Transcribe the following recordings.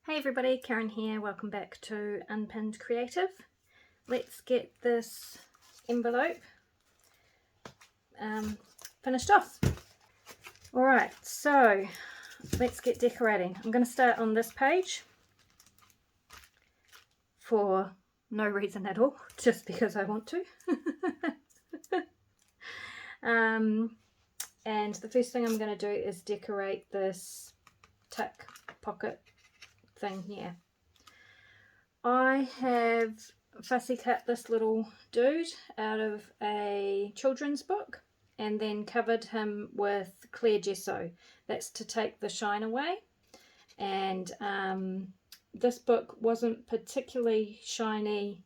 Hey everybody, Karen here. Welcome back to Unpinned Creative. Let's get this envelope finished off. Alright, so let's get decorating. I'm going to start on this page for no reason at all, just because I want to. And the first thing I'm going to do is decorate this tuck pocket thing here. I have fussy cut this little dude out of a children's book and then covered him with clear gesso. That's to take the shine away. And this book wasn't particularly shiny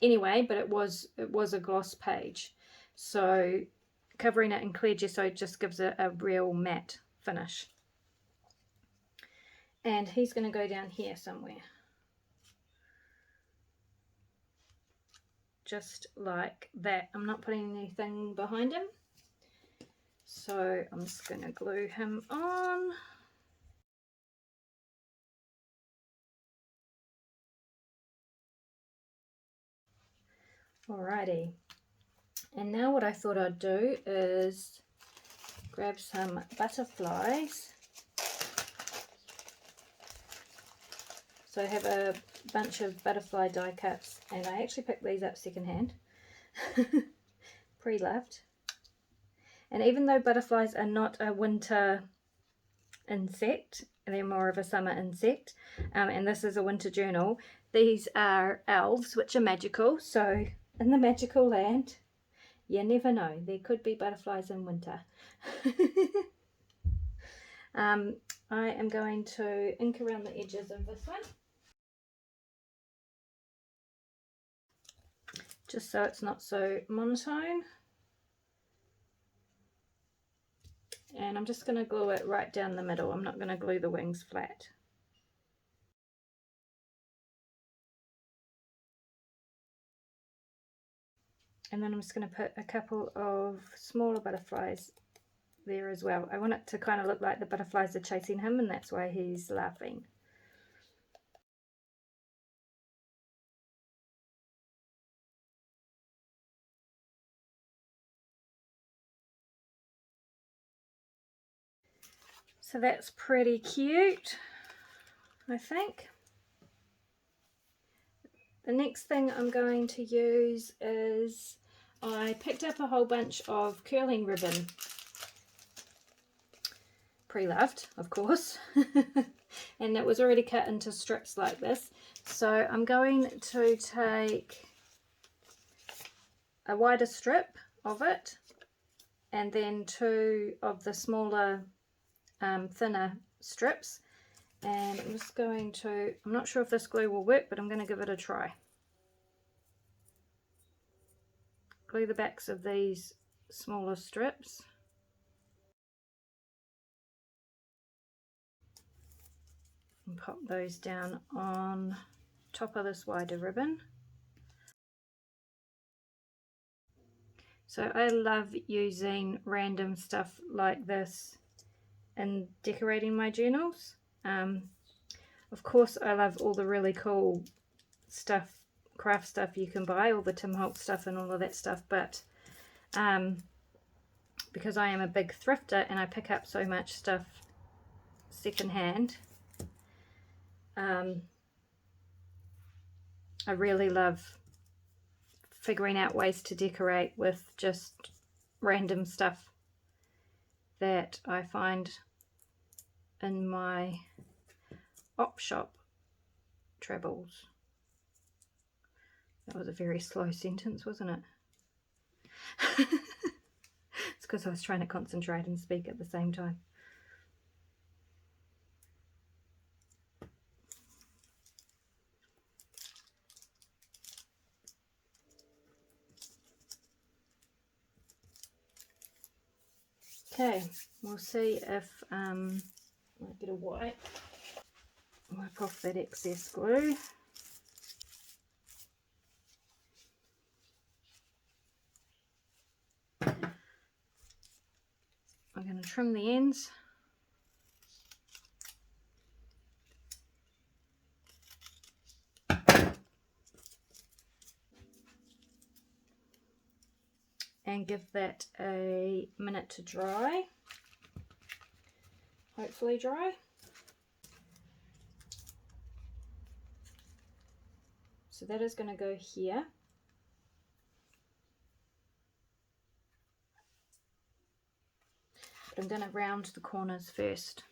anyway, but it was a gloss page. So covering it in clear gesso just gives it a real matte finish. And he's going to go down here somewhere. Just like that. I'm not putting anything behind him, so I'm just going to glue him on. Alrighty, and now what I thought I'd do is grab some butterflies. So I have a bunch of butterfly die cuts, and I actually picked these up secondhand. Pre-loved. And even though butterflies are not a winter insect, they're more of a summer insect, and this is a winter journal, these are elves, which are magical. So in the magical land, you never know, there could be butterflies in winter. I am going to ink around the edges of this one, just so it's not so monotone. And I'm just going to glue it right down the middle. I'm not going to glue the wings flat. And then I'm just going to put a couple of smaller butterflies there as well. I want it to kind of look like the butterflies are chasing him, and that's why he's laughing. So that's pretty cute, I think. The next thing I'm going to use is, I picked up a whole bunch of curling ribbon, pre-loved of course, and it was already cut into strips like this. So I'm going to take a wider strip of it and then two of the smaller thinner strips, and I'm just going to, I'm not sure if this glue will work, but I'm going to give it a try. Glue the backs of these smaller strips. And pop those down on top of this wider ribbon. So I love using random stuff like this in decorating my journals. Of course I love all the really cool stuff, craft stuff you can buy, all the Tim Holtz stuff and all of that stuff, but because I am a big thrifter and I pick up so much stuff secondhand, I really love figuring out ways to decorate with just random stuff that I find in my op shop travels. That was a very slow sentence, wasn't it? It's because I was trying to concentrate and speak at the same time. Okay, we'll see if I might get a wipe. Wipe off that excess glue. I'm going to trim the ends. and give that a minute to dry, hopefully dry. So that is going to go here. But I'm going to round the corners first.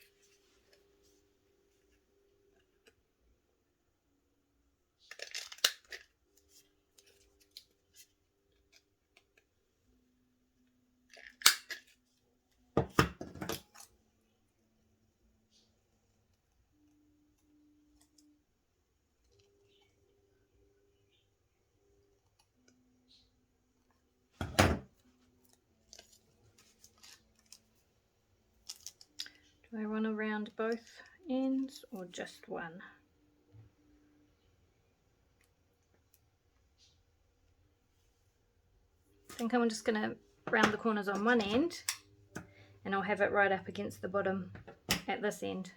Do I want to round both ends or just one? I think I'm just going to round the corners on one end, and I'll have it right up against the bottom at this end.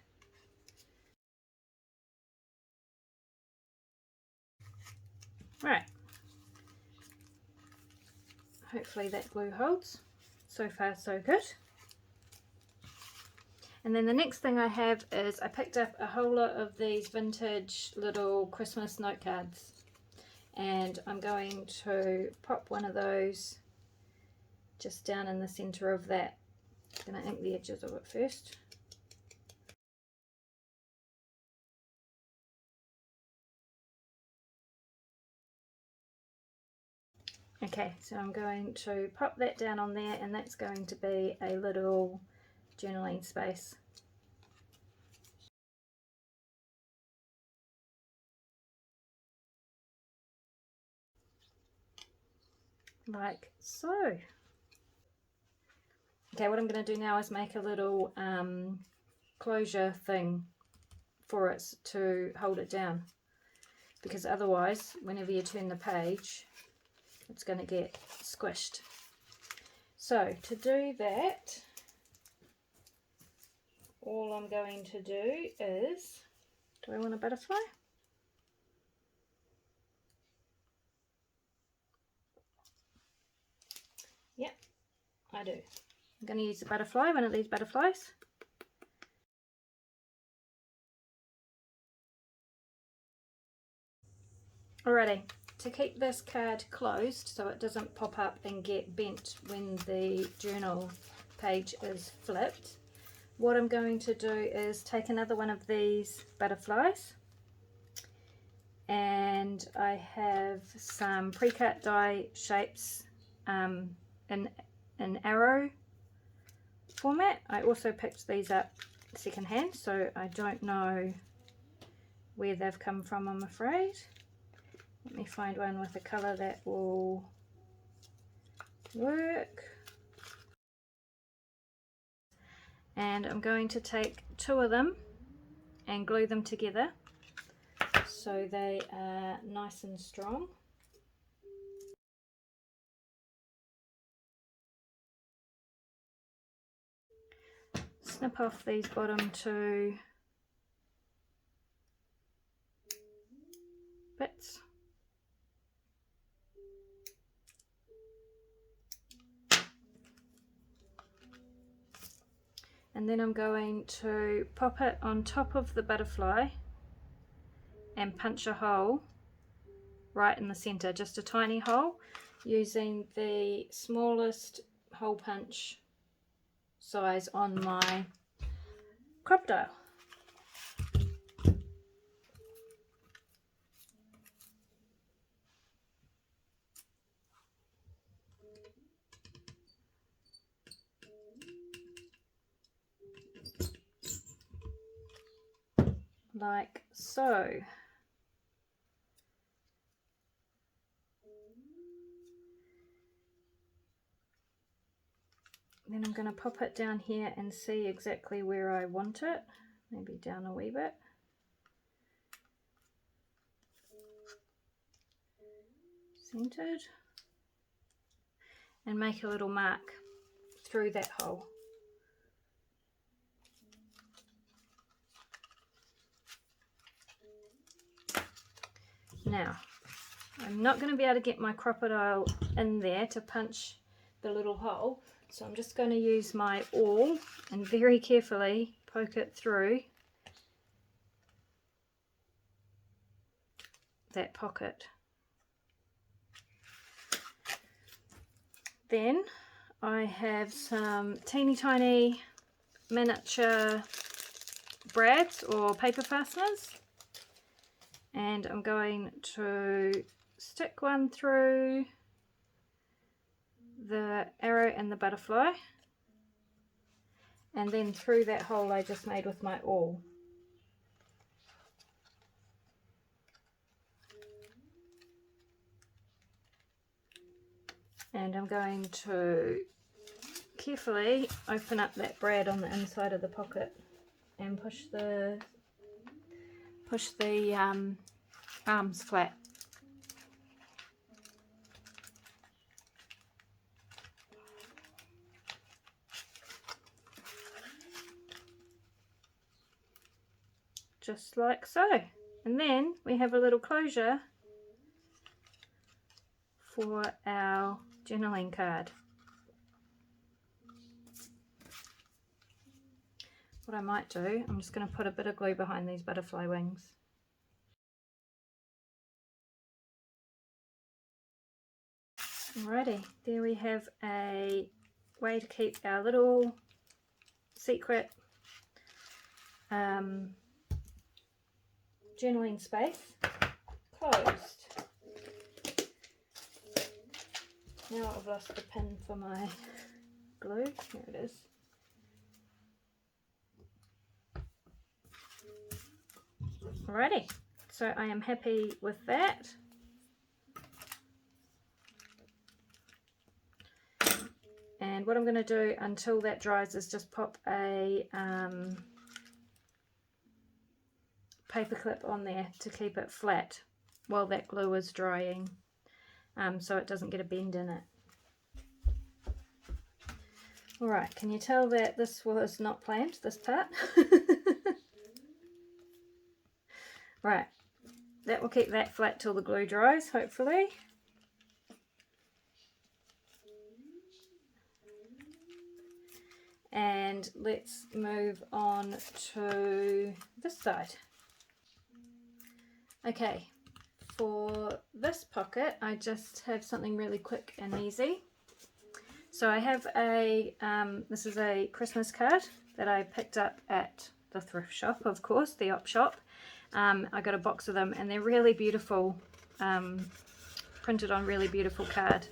Right. Hopefully that glue holds. So far so good. And then the next thing I have is I picked up a whole lot of these vintage little Christmas note cards, and I'm going to pop one of those just down in the center of that. I'm going to ink the edges of it first. Okay, so I'm going to pop that down on there, and that's going to be a little journaling space. Like so. Okay, what I'm going to do now is make a little closure thing for it to hold it down, because otherwise whenever you turn the page it's going to get squished. So to do that, all I'm going to do is, do I want a butterfly? Yep, I do. I'm going to use a butterfly, one of these butterflies. Alrighty, to keep this card closed so it doesn't pop up and get bent when the journal page is flipped, what I'm going to do is take another one of these butterflies, and I have some pre-cut die shapes in arrow format. I also picked these up secondhand, so I don't know where they've come from, I'm afraid. Let me find one with a colour that will work. And I'm going to take two of them and glue them together so they are nice and strong. Snip off these bottom two bits. And then I'm going to pop it on top of the butterfly and punch a hole right in the center, just a tiny hole, using the smallest hole punch size on my crocodile. Like so. Then I'm going to pop it down here and see exactly where I want it, maybe down a wee bit. Centered. And make a little mark through that hole. Now, I'm not going to be able to get my crocodile in there to punch the little hole. So I'm just going to use my awl and very carefully poke it through that pocket. Then I have some teeny tiny miniature brads or paper fasteners, and I'm going to stick one through the arrow and the butterfly, and then through that hole I just made with my awl. And I'm going to carefully open up that brad on the inside of the pocket and push the arms flat. Just like so. And then we have a little closure for our journaling card. What I might do, I'm just going to put a bit of glue behind these butterfly wings. Alrighty, there we have a way to keep our little secret journaling space closed. Now I've lost the pin for my glue. Here it is. Alrighty, so I am happy with that. And what I'm going to do until that dries is just pop a paper clip on there to keep it flat while that glue is drying, so it doesn't get a bend in it. Alright, can you tell that this was not planned, this part? Right, that will keep that flat till the glue dries, hopefully. And let's move on to this side. Okay, for this pocket I just have something really quick and easy. So I have a, this is a Christmas card that I picked up at the thrift shop, of course, the op shop. I got a box of them and they're really beautiful, printed on really beautiful card,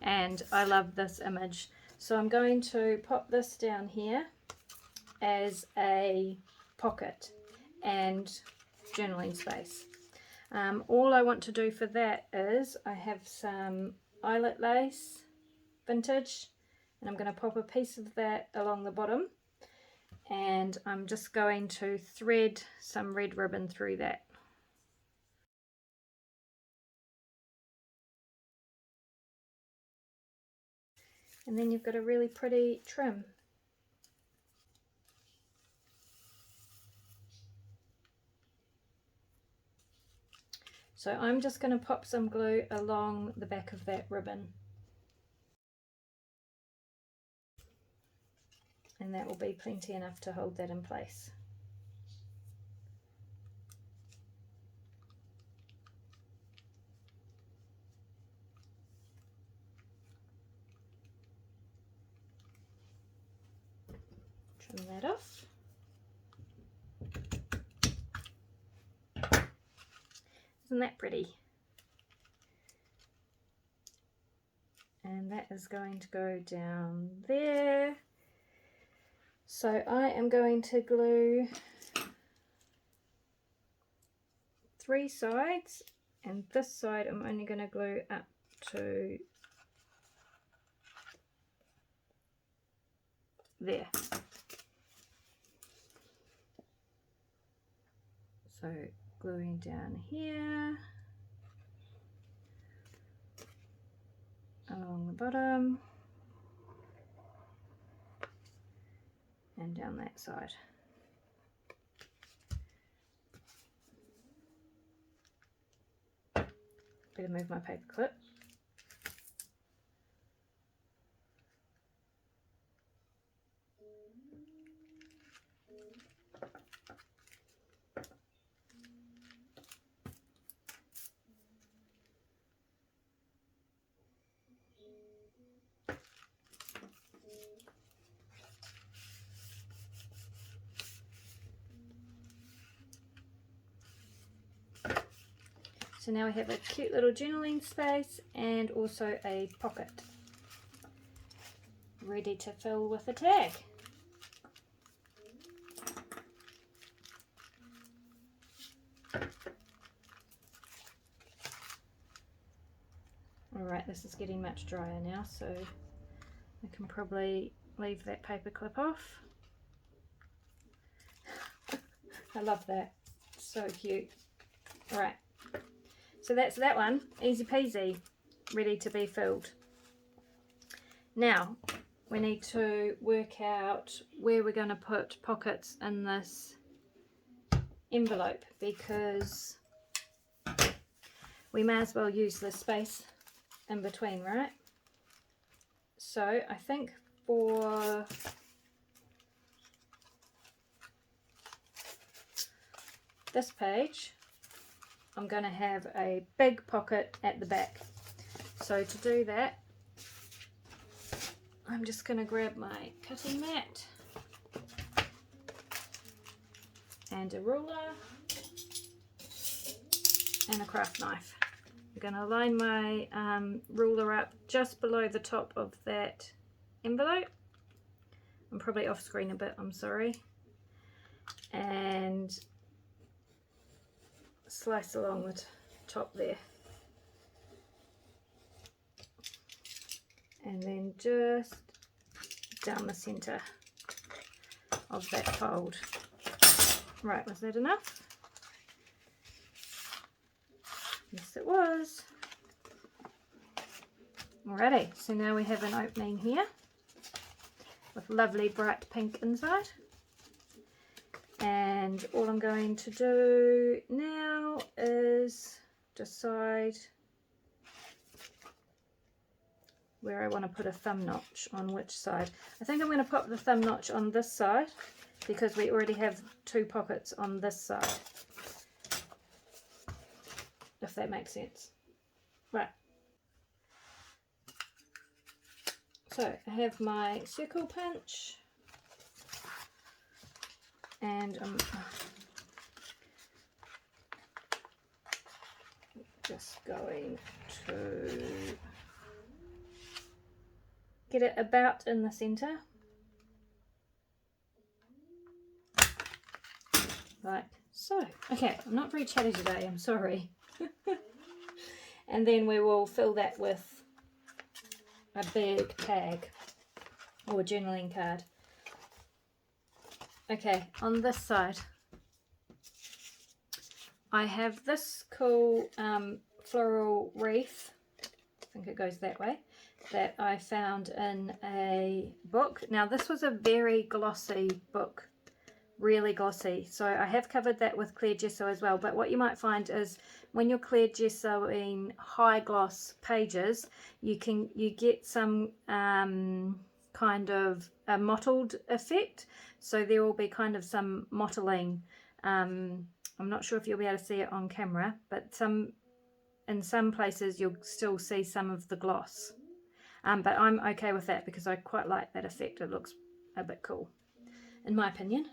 and I love this image. So I'm going to pop this down here as a pocket and journaling space. All I want to do for that is I have some eyelet lace, vintage, and I'm going to pop a piece of that along the bottom, and I'm just going to thread some red ribbon through that. And then you've got a really pretty trim. So I'm just going to pop some glue along the back of that ribbon. And that will be plenty enough to hold that in place. Trim that off. Isn't that pretty? And that is going to go down there. So I am going to glue 3 sides, and this side I'm only going to glue up to there. So gluing down here, along the bottom, and down that side. Better move my paper clip. So now we have a cute little journaling space and also a pocket ready to fill with a tag. Alright, this is getting much drier now, so I can probably leave that paper clip off. I love that, so cute. Alright, so that's that one, easy peasy, ready to be filled. Now we need to work out where we're going to put pockets in this envelope, because we may as well use the space in between, right? So I think for this page I'm going to have a big pocket at the back. So to do that, I'm just going to grab my cutting mat and a ruler and a craft knife. I'm going to line my ruler up just below the top of that envelope. I'm probably off screen a bit, I'm sorry. And slice along the top there. And then just down the centre of that fold. Right, was that enough? Yes, it was. Alrighty, so now we have an opening here with lovely bright pink inside. And all I'm going to do now is decide where I want to put a thumb notch on which side. I think I'm going to put the thumb notch on this side because we already have two pockets on this side, if that makes sense. Right, so I have my circle punch and I'm just going to get it about in the centre, like so. Okay, I'm not very chatty today, I'm sorry. And then we will fill that with a big tag or journaling card. Okay, on this side I have this cool floral wreath, I think it goes that way, that I found in a book. Now this was a very glossy book, really glossy, so I have covered that with clear gesso as well. But what you might find is when you're clear gessoing high gloss pages, you get some kind of a mottled effect, so there will be kind of some mottling. I'm not sure if you'll be able to see it on camera, but in some places you'll still see some of the gloss. But I'm okay with that because I quite like that effect. It looks a bit cool, in my opinion.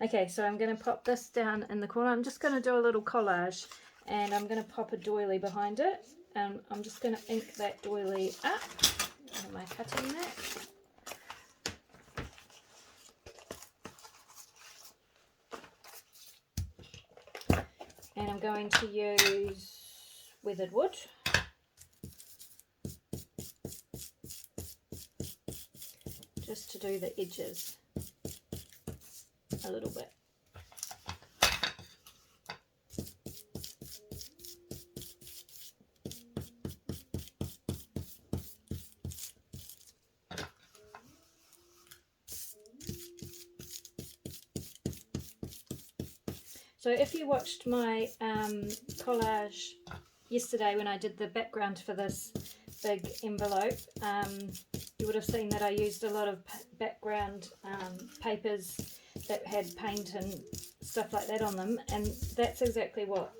Okay, so I'm going to pop this down in the corner. I'm just going to do a little collage, and I'm going to pop a doily behind it. And I'm just going to ink that doily up on my cutting mat. And I'm going to use weathered wood. Just to do the edges a little bit. So if you watched my collage yesterday when I did the background for this big envelope, you would have seen that I used a lot of background papers that had paint and stuff like that on them, and that's exactly what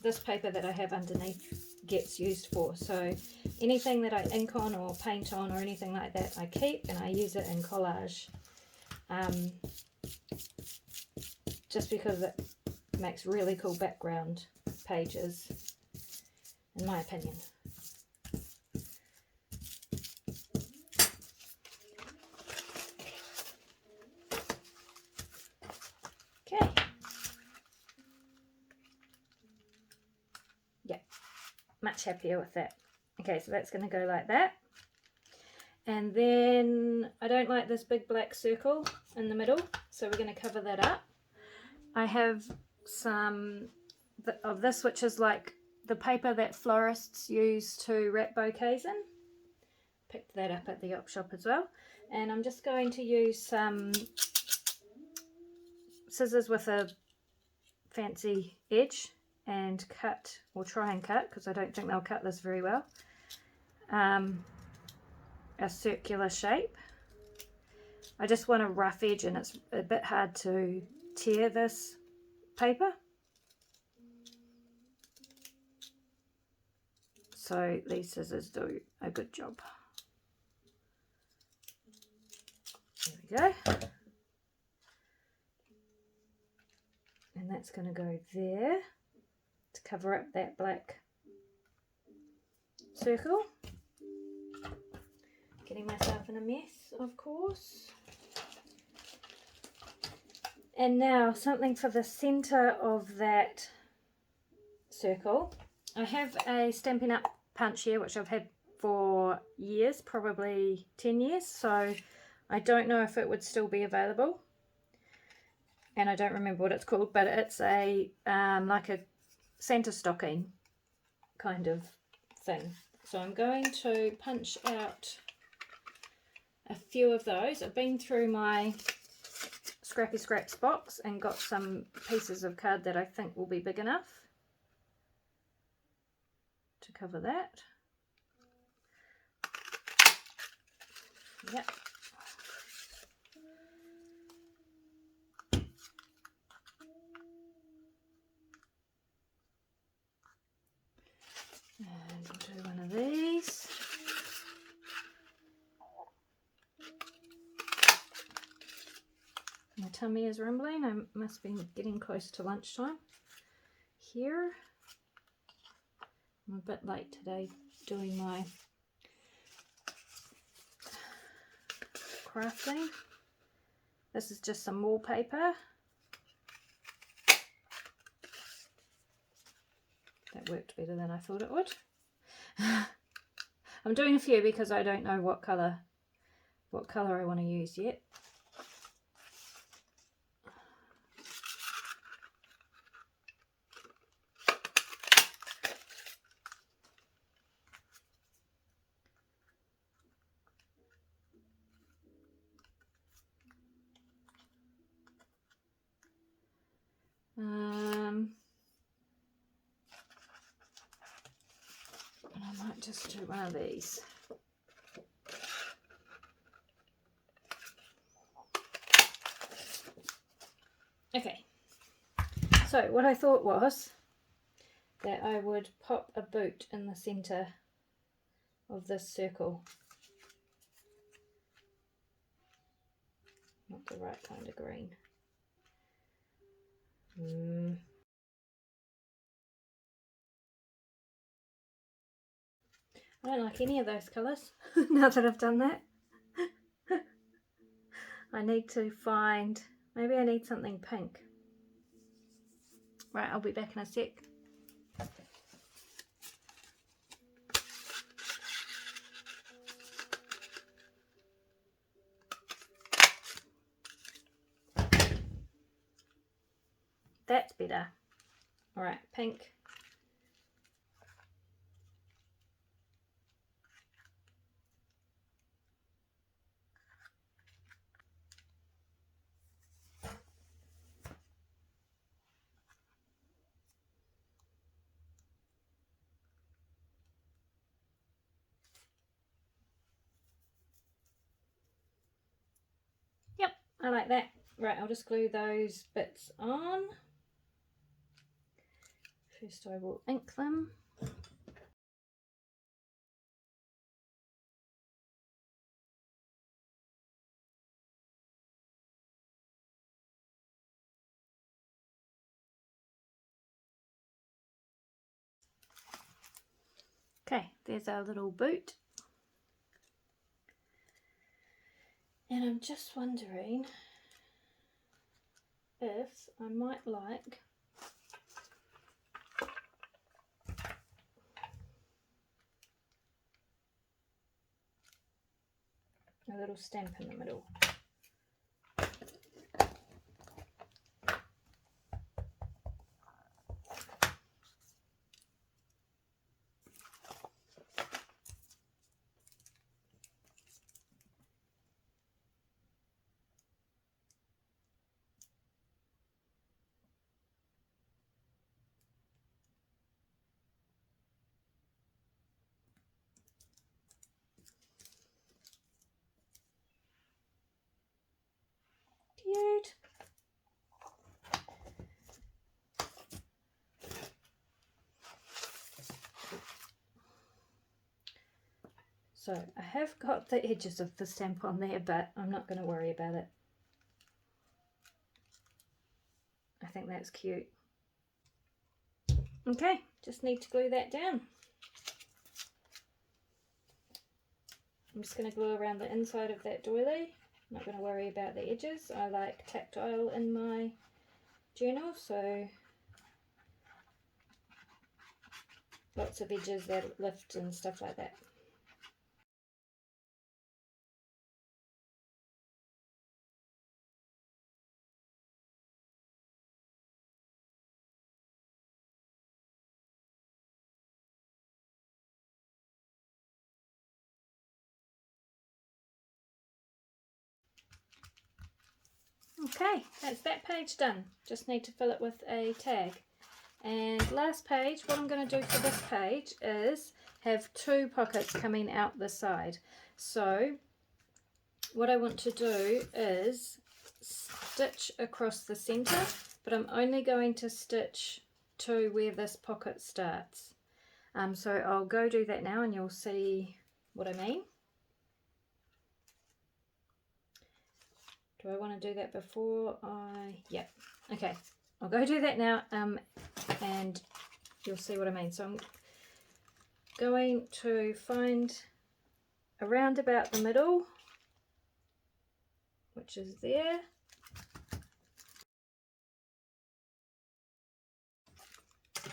this paper that I have underneath gets used for. So anything that I ink on or paint on or anything like that, I keep and I use it in collage, just because it makes really cool background pages. in my opinion. Okay. Yeah, much happier with that. Okay, so that's going to go like that. And then I don't like this big black circle in the middle, so we're going to cover that up. I have some of this, which is like the paper that florists use to wrap bouquets in. Picked that up at the op shop as well. And I'm just going to use some scissors with a fancy edge and cut, or try and cut, because I don't think they'll cut this very well, a circular shape. I just want a rough edge, and it's a bit hard to tear this paper. So these scissors do a good job. There we go. And that's going to go there to cover up that black circle. Getting myself in a mess, of course. And now something for the center of that circle. I have a Stampin' Up punch here, which I've had for years, probably 10 years, so I don't know if it would still be available, and I don't remember what it's called, but it's a like a Santa stocking kind of thing. So I'm going to punch out a few of those. I've been through my Scrappy Scraps box and got some pieces of card that I think will be big enough to cover that. Yep. And we'll do one of these. My tummy is rumbling. I must be getting close to lunchtime here. I'm a bit late today doing my crafting. This is just some wallpaper. That worked better than I thought it would. I'm doing a few because I don't know what colour I want to use yet. And I might just do one of these. Okay, so what I thought was that I would pop a boot in the centre of this circle. Not the right kind of green. I don't like any of those colours now that I've done that. I need to find, maybe I need something pink. Right, I'll be back in a sec. That's better. Alright, pink. Yep, I like that. Right, I'll just glue those bits on. First I will ink them. Okay, there's our little boot. And I'm just wondering if I might like a little stamp in the middle. Cute. So I have got the edges of the stamp on there, but I'm not going to worry about it. I think that's cute. Okay, just need to glue that down. I'm just going to glue around the inside of that doily. I'm not going to worry about the edges. I like tactile in my journal, so lots of edges that lift and stuff like that. Okay, that's that page done. Just need to fill it with a tag. And last page, what I'm going to do for this page is have 2 pockets coming out the side. So what I want to do is stitch across the center, but I'm only going to stitch to where this pocket starts. So I'll go do that now and you'll see what I mean. Do I want to do that before yeah, okay, I'll go do that now and you'll see what I mean. So I'm going to find around about the middle, which is there.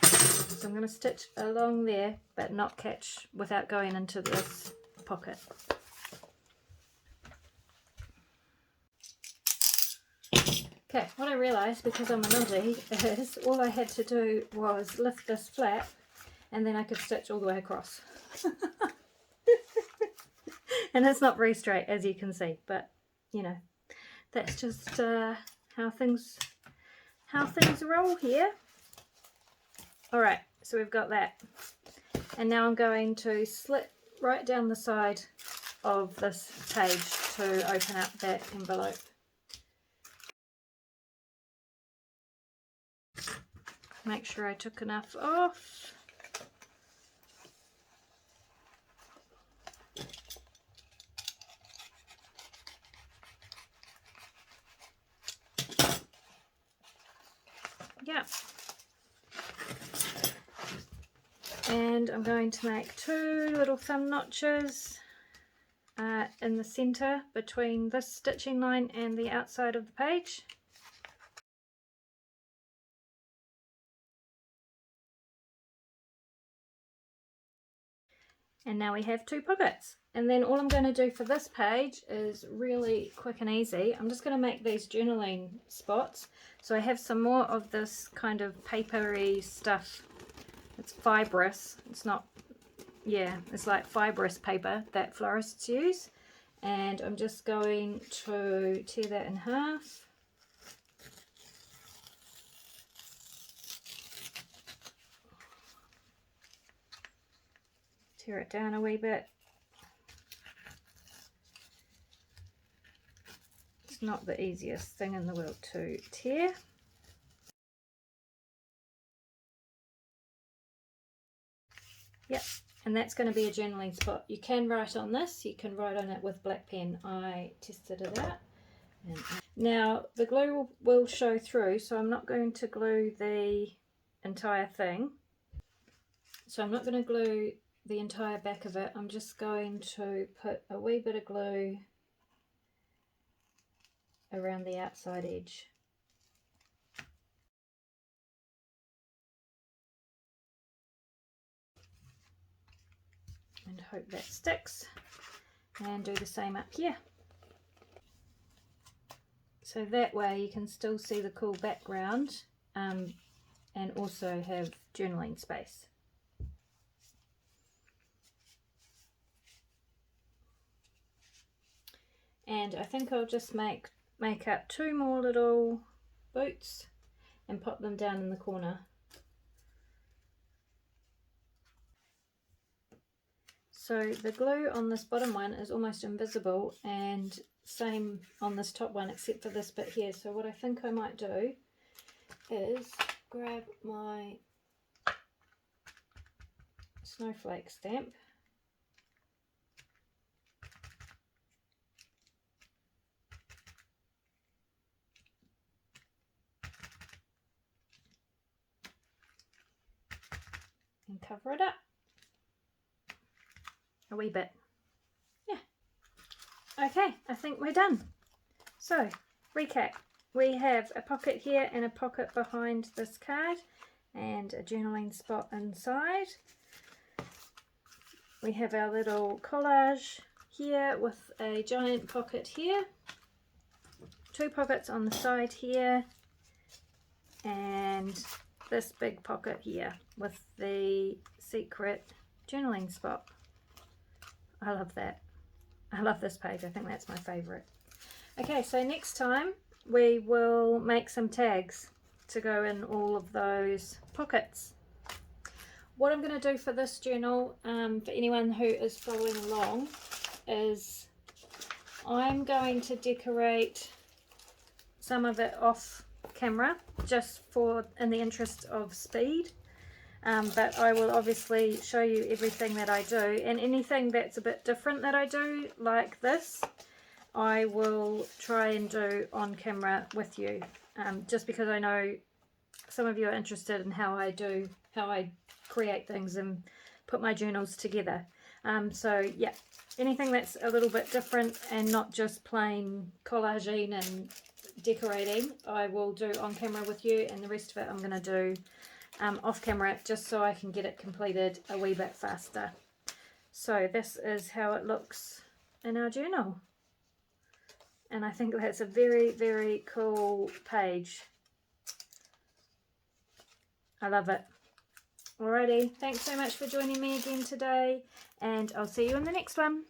So I'm going to stitch along there but not catch without going into this pocket. Okay, what I realised, because I'm a noddy, is all I had to do was lift this flap and then I could stitch all the way across. And it's not very straight, as you can see, but you know, that's just how things roll here. Alright, so we've got that. And now I'm going to slit right down the side of this page to open up that envelope. Make sure I took enough off. Yeah. And I'm going to make 2 little thumb notches in the center between this stitching line and the outside of the page. And now we have 2 pockets. And then all I'm going to do for this page is really quick and easy. I'm just going to make these journaling spots. So I have some more of this kind of papery stuff. It's fibrous. It's not, yeah, it's like fibrous paper that florists use. And I'm just going to tear that in half. Tear it down a wee bit. It's not the easiest thing in the world to tear. Yep, and that's going to be a journaling spot. You can write on this, you can write on it with black pen. I tested it out. And now the glue will show through, so I'm not going to glue the entire thing. So I'm not going to glue the entire back of it, I'm just going to put a wee bit of glue around the outside edge. And hope that sticks, and do the same up here. So that way you can still see the cool background and also have journaling space. And I think I'll just make up 2 more little boots and pop them down in the corner. So the glue on this bottom one is almost invisible, and same on this top one except for this bit here. So what I think I might do is grab my snowflake stamp and cover it up a wee bit. Yeah. Okay, I think we're done. So, recap. We have a pocket here and a pocket behind this card and a journaling spot inside. We have our little collage here with a giant pocket here, 2 pockets on the side here, and this big pocket here with the secret journaling spot. I love that. I love this page. I think that's my favorite. Okay, so next time we will make some tags to go in all of those pockets. What I'm going to do for this journal, for anyone who is following along, is I'm going to decorate some of it off camera just in the interest of speed. But I will obviously show you everything that I do, and anything that's a bit different that I do, like this, I will try and do on camera with you, just because I know some of you are interested in how I create things and put my journals together. So yeah, anything that's a little bit different and not just plain collaging and decorating, I will do on camera with you, and the rest of it I'm going to do off camera, just so I can get it completed a wee bit faster. So this is how it looks in our journal, and I think that's a very, very cool page. I love it. Alrighty, thanks so much for joining me again today, and I'll see you in the next one.